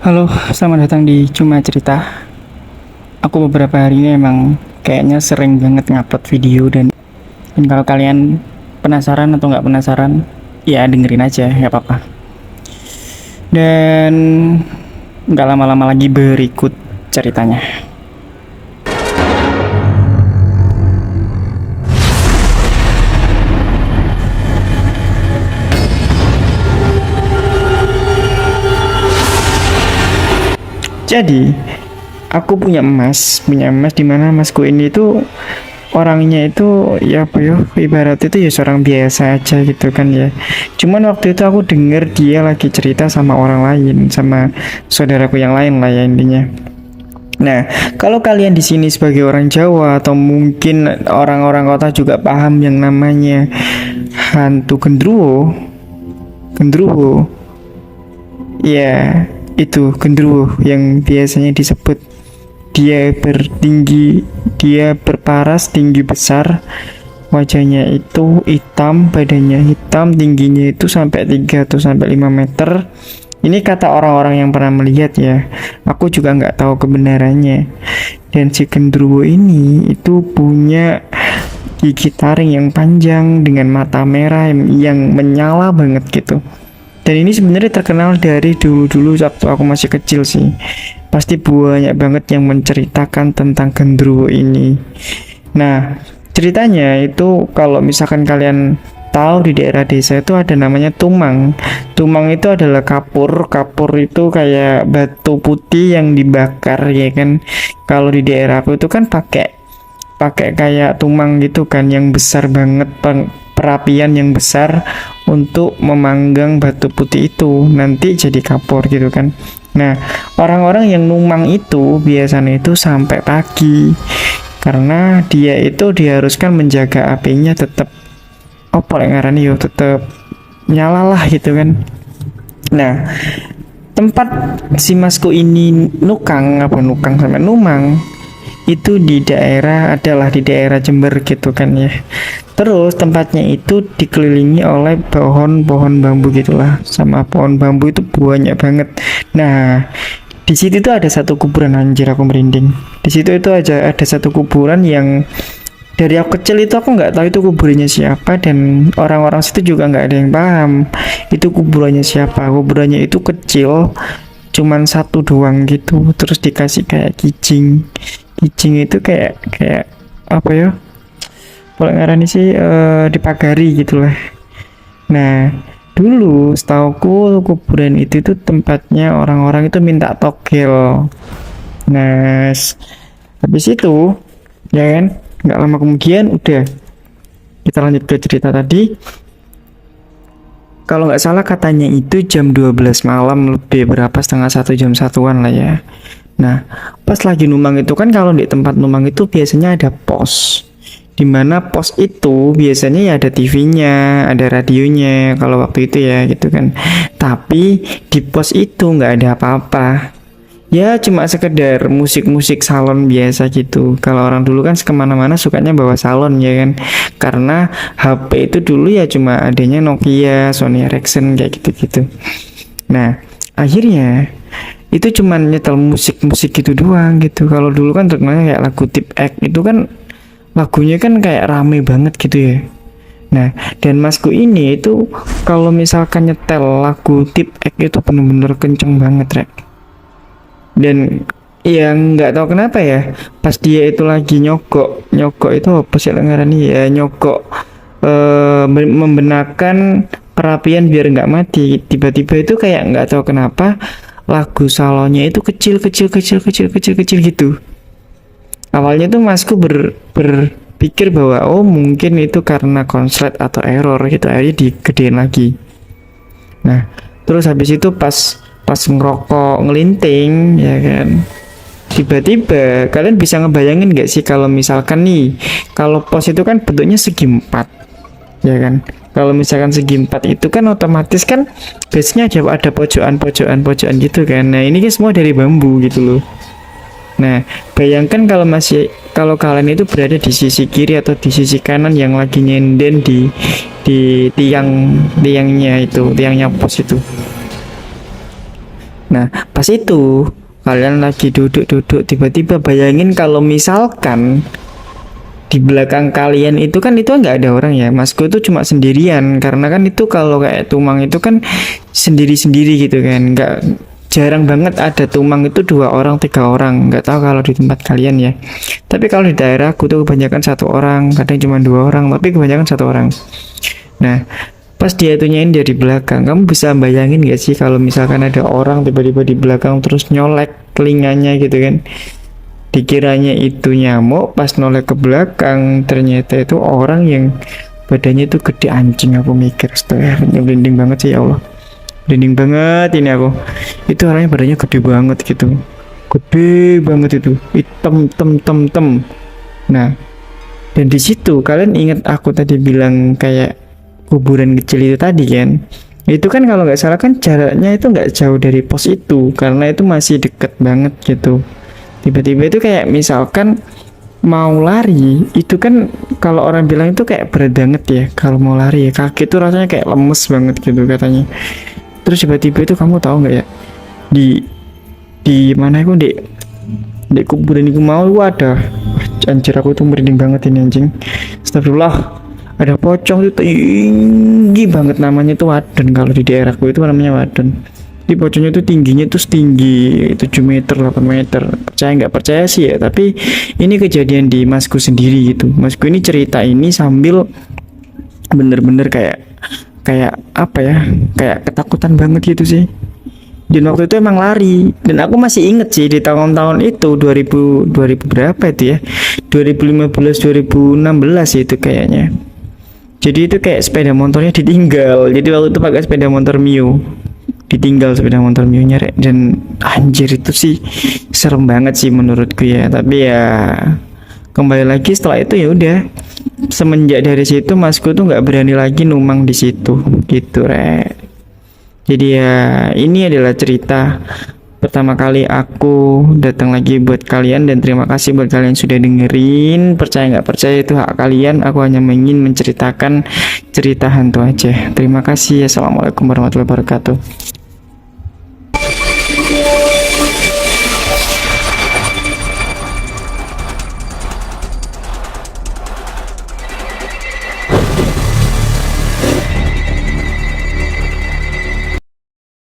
Halo, selamat datang di Cuma Cerita. Aku beberapa hari ini emang kayaknya sering banget ngupload video dan kalau kalian penasaran atau nggak penasaran, ya dengerin aja, nggak apa-apa. Dan nggak lama-lama lagi berikut ceritanya. Jadi, aku punya emas di mana emasku ini tuh orangnya itu ya apa ya ibarat itu ya seorang biasa aja gitu kan ya. Cuman waktu itu aku denger dia lagi cerita sama orang lain, sama saudaraku yang lain lah ya intinya. Nah, kalau kalian di sini sebagai orang Jawa atau mungkin orang-orang kota juga paham yang namanya hantu gendruwo, gendruwo, ya itu gendruwo yang biasanya disebut dia bertinggi, dia berparas tinggi besar, wajahnya itu hitam, badannya hitam, tingginya itu sampai 3 atau sampai 5 meter. Ini kata orang-orang yang pernah melihat ya. Aku juga nggak tahu kebenarannya. Dan si gendruwo ini itu punya gigi taring yang panjang dengan mata merah yang menyala banget gitu. Dan ini sebenarnya terkenal dari dulu-dulu waktu aku masih kecil sih. Pasti banyak banget yang menceritakan tentang gendruwo ini. Nah, ceritanya itu kalau misalkan kalian tahu di daerah desa itu ada namanya tumang. Tumang itu adalah kapur. Kapur itu kayak batu putih yang dibakar ya kan. Kalau di daerah aku itu kan pakai kayak tumang gitu kan yang besar banget, perapian yang besar untuk memanggang batu putih itu nanti jadi kapur gitu kan. Nah, orang-orang yang numang itu biasanya itu sampai pagi karena dia itu diharuskan menjaga apinya tetap apa yang ngarani yo tetap nyala lah gitu kan. Nah, tempat si masku ini nukang sampai numang itu di daerah Jember gitu kan ya. Terus tempatnya itu dikelilingi oleh pohon-pohon bambu gitulah, sama pohon bambu itu banyak banget. Nah, di situ tuh ada satu kuburan, anjir aku merinding. Di situ itu aja ada satu kuburan yang dari aku kecil itu aku nggak tahu itu kuburannya siapa, dan orang-orang situ juga nggak ada yang paham itu kuburannya siapa. Kuburannya itu kecil, cuman satu doang gitu, terus dikasih kayak kijing itu kayak apa ya, kalau ngarani sih dipagari gitulah. Nah, dulu setauku kuburan itu tuh tempatnya orang-orang itu minta togel. Nah, habis itu ya kan nggak lama kemudian udah kita lanjut ke cerita tadi. Kalau nggak salah katanya itu jam 12 malam lebih berapa, setengah 1, jam 1-an lah ya. Nah, pas lagi numang itu kan kalau di tempat numang itu biasanya ada pos, dimana pos itu biasanya ya ada TV-nya, ada radionya kalau waktu itu ya gitu kan. Tapi di pos itu nggak ada apa-apa, ya cuma sekedar musik-musik salon biasa gitu. Kalau orang dulu kan kemana-mana sukanya bawa salon ya kan, karena HP itu dulu ya cuma adanya Nokia, Sony Ericsson kayak gitu-gitu. Nah, akhirnya itu cuman nyetel musik-musik gitu doang gitu. Kalau dulu kan terkenalnya kayak lagu Tip X itu kan lagunya kan kayak rame banget gitu ya. Nah, dan masku ini itu kalau misalkan nyetel lagu Tip X itu bener-bener kenceng banget, Rek. Dan yang nggak tahu kenapa ya, pas dia itu lagi nyogok itu apa sih ngarani ya, nyogok membenarkan perapian biar nggak mati, tiba-tiba itu kayak nggak tahu kenapa lagu salonnya itu kecil gitu. Awalnya tuh masku berpikir bahwa oh mungkin itu karena konslet atau error gitu, akhirnya digedein lagi. Nah, terus habis itu pas ngerokok ngelinting ya kan, tiba-tiba kalian bisa ngebayangin gak sih kalau misalkan nih, kalau pos itu kan bentuknya segi empat ya kan. Kalau misalkan segi empat itu kan otomatis kan biasanya ada pojokan gitu kan. Nah, ini kan semua dari bambu gitu loh. Nah, bayangkan kalau kalian itu berada di sisi kiri atau di sisi kanan yang lagi nyenden di tiangnya pos itu. Nah, pas itu kalian lagi duduk-duduk, tiba-tiba bayangin kalau misalkan di belakang kalian itu kan itu nggak ada orang ya, masku itu cuma sendirian, karena kan itu kalau kayak tumang itu kan sendiri-sendiri gitu kan, nggak, jarang banget ada tumang itu 2 orang 3 orang, nggak tahu kalau di tempat kalian ya, tapi kalau di daerahku tuh kebanyakan 1 orang, kadang cuma 2 orang, tapi kebanyakan 1 orang. Nah, pas dia tuh nyender di belakang, kamu bisa bayangin gak sih kalau misalkan ada orang tiba-tiba di belakang terus nyolek telinganya gitu kan, dikiranya itu nyamuk, pas noleh ke belakang ternyata itu orang yang badannya itu gede, anjing, aku mikir astaga, merinding banget sih, ya Allah, merinding banget ini aku. Itu orangnya badannya gede banget gitu, gede banget itu, hitam tem tem tem. Nah, dan di situ kalian ingat aku tadi bilang kayak kuburan kecil itu tadi kan, itu kan kalau nggak salah kan jaraknya itu nggak jauh dari pos itu, karena itu masih deket banget gitu. Tiba-tiba itu kayak misalkan mau lari itu kan, kalau orang bilang itu kayak berat banget ya kalau mau lari ya, kaki itu rasanya kayak lemes banget gitu katanya. Terus tiba-tiba itu kamu tahu nggak ya, di mana itu, di kuburan itu mau ada, anjir aku tuh merinding banget ini anjing, astagfirullah, ada pocong itu tinggi banget, namanya tuh wadon, kalau di daerahku itu namanya wadon. Di pocongnya itu tingginya tuh setinggi 7 meter 8 meter, percaya nggak percaya sih ya, tapi ini kejadian di masku sendiri gitu. Masku ini cerita ini sambil bener-bener kayak kayak apa ya, kayak ketakutan banget gitu sih. Dan waktu itu emang lari, dan aku masih inget sih di tahun-tahun itu 2000 berapa itu ya, 2015 2016 itu kayaknya. Jadi itu kayak sepeda motornya ditinggal, jadi waktu itu pakai sepeda motor Mio, ditinggal sepeda motor Mio-nya Rek. Dan anjir itu sih serem banget sih menurutku ya, tapi ya kembali lagi setelah itu ya udah, semenjak dari situ masku tuh nggak berani lagi numang di situ gitu Rek. Jadi ya ini adalah cerita pertama kali aku datang lagi buat kalian, dan terima kasih buat kalian sudah dengerin. Percaya nggak percaya itu hak kalian, aku hanya ingin menceritakan cerita hantu aja. Terima kasih. Assalamualaikum warahmatullahi wabarakatuh.